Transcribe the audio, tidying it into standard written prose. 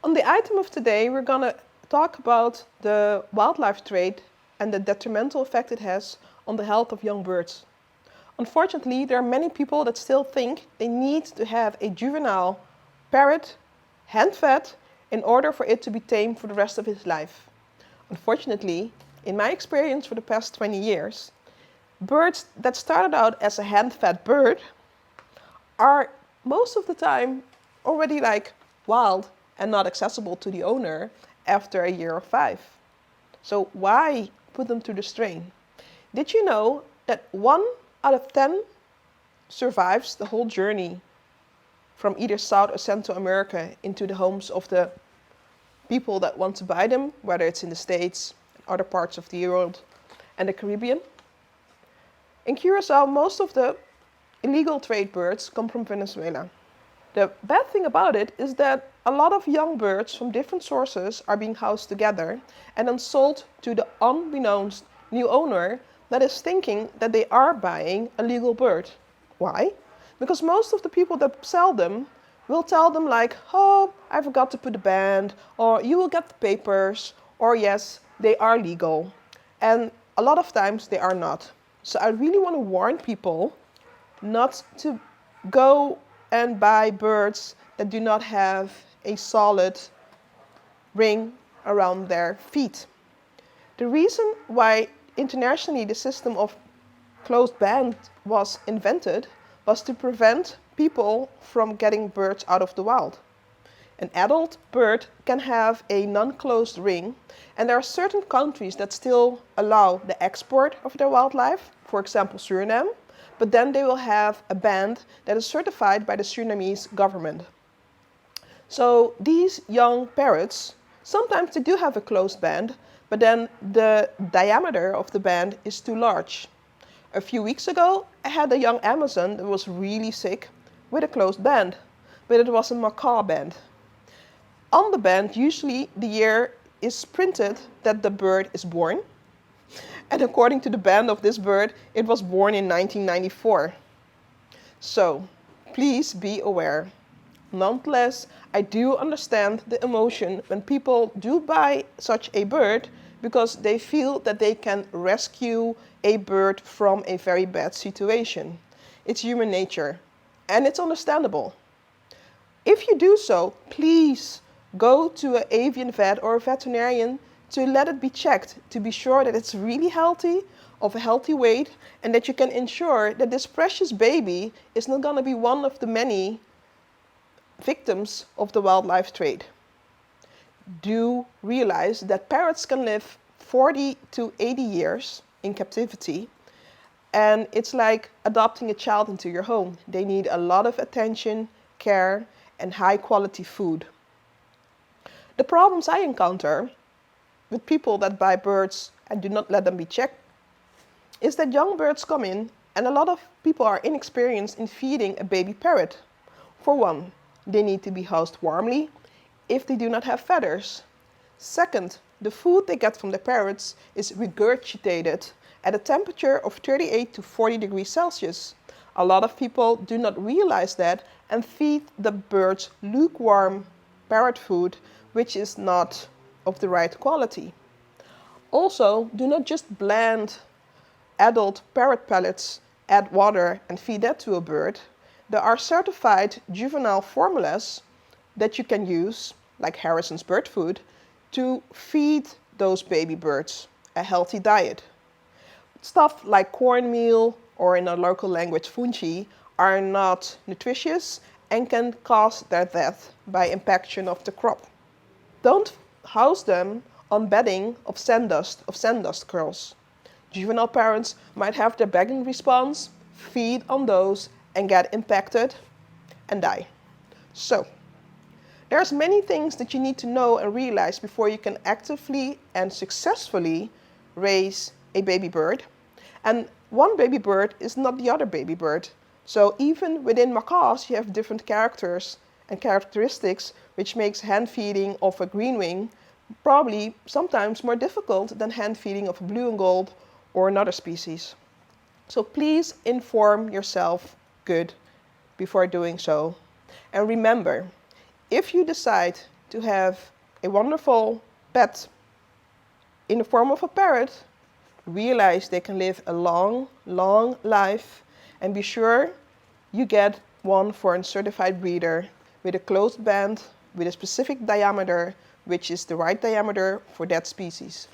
On the item of today, we're going to talk about the wildlife trade and the detrimental effect it has on the health of young birds. Unfortunately, there are many people that still think they need to have a juvenile parrot hand-fed in order for it to be tame for the rest of its life. Unfortunately, in my experience for the past 20 years, birds that started out as a hand-fed bird are most of the time already like wild and not accessible to the owner after a year or 5. So why put them through the strain? Did you know that 1 out of 10 survives the whole journey from either South or Central America into the homes of the people that want to buy them, whether it's in the States, other parts of the world, and the Caribbean? In Curacao, most of the illegal trade birds come from Venezuela. The bad thing about it is that a lot of young birds from different sources are being housed together and then sold to the unbeknownst new owner that is thinking that they are buying a legal bird. Why? Because most of the people that sell them will tell them like, oh, I forgot to put the band, or you will get the papers, or yes, they are legal. And a lot of times they are not. So I really want to warn people not to go and buy birds that do not have a solid ring around their feet. The reason why internationally the system of closed band was invented was to prevent people from getting birds out of the wild. An adult bird can have a non-closed ring, and there are certain countries that still allow the export of their wildlife, for example Suriname, but then they will have a band that is certified by the Surinamese government. So these young parrots, sometimes they do have a closed band, but then the diameter of the band is too large. A few weeks ago, I had a young Amazon that was really sick with a closed band, but it was a macaw band. On the band, usually the year is printed that the bird is born. And according to the band of this bird, it was born in 1994. So, please be aware. Nonetheless, I do understand the emotion when people do buy such a bird because they feel that they can rescue a bird from a very bad situation. It's human nature, and it's understandable. If you do so, please go to an avian vet or a veterinarian to let it be checked to be sure that it's really healthy, of a healthy weight, and that you can ensure that this precious baby is not going to be one of the many victims of the wildlife trade. Do realize that parrots can live 40 to 80 years in captivity, and it's like adopting a child into your home. They need a lot of attention, care, and high quality food. The problems I encounter with people that buy birds and do not let them be checked is that young birds come in and a lot of people are inexperienced in feeding a baby parrot. For one, they need to be housed warmly if they do not have feathers. Second, the food they get from the parrots is regurgitated at a temperature of 38 to 40 degrees Celsius. A lot of people do not realize that and feed the birds lukewarm parrot food, which is not of the right quality. Also, do not just blend adult parrot pellets, add water and feed that to a bird. There are certified juvenile formulas that you can use, like Harrison's bird food, to feed those baby birds a healthy diet. Stuff like cornmeal, or in our local language fungi, are not nutritious and can cause their death by impaction of the crop. Don't house them on bedding of sandust curls. Juvenile parents might have their begging response, feed on those, and get impacted and die. So, there's many things that you need to know and realize before you can actively and successfully raise a baby bird. And one baby bird is not the other baby bird. So even within macaws, you have different characters and characteristics, which makes hand feeding of a greenwing probably sometimes more difficult than hand feeding of a blue and gold or another species. So please inform yourself good before doing so. And remember, if you decide to have a wonderful pet in the form of a parrot, realize they can live a long, long life, and be sure you get one for a certified breeder with a closed band with a specific diameter, which is the right diameter for that species.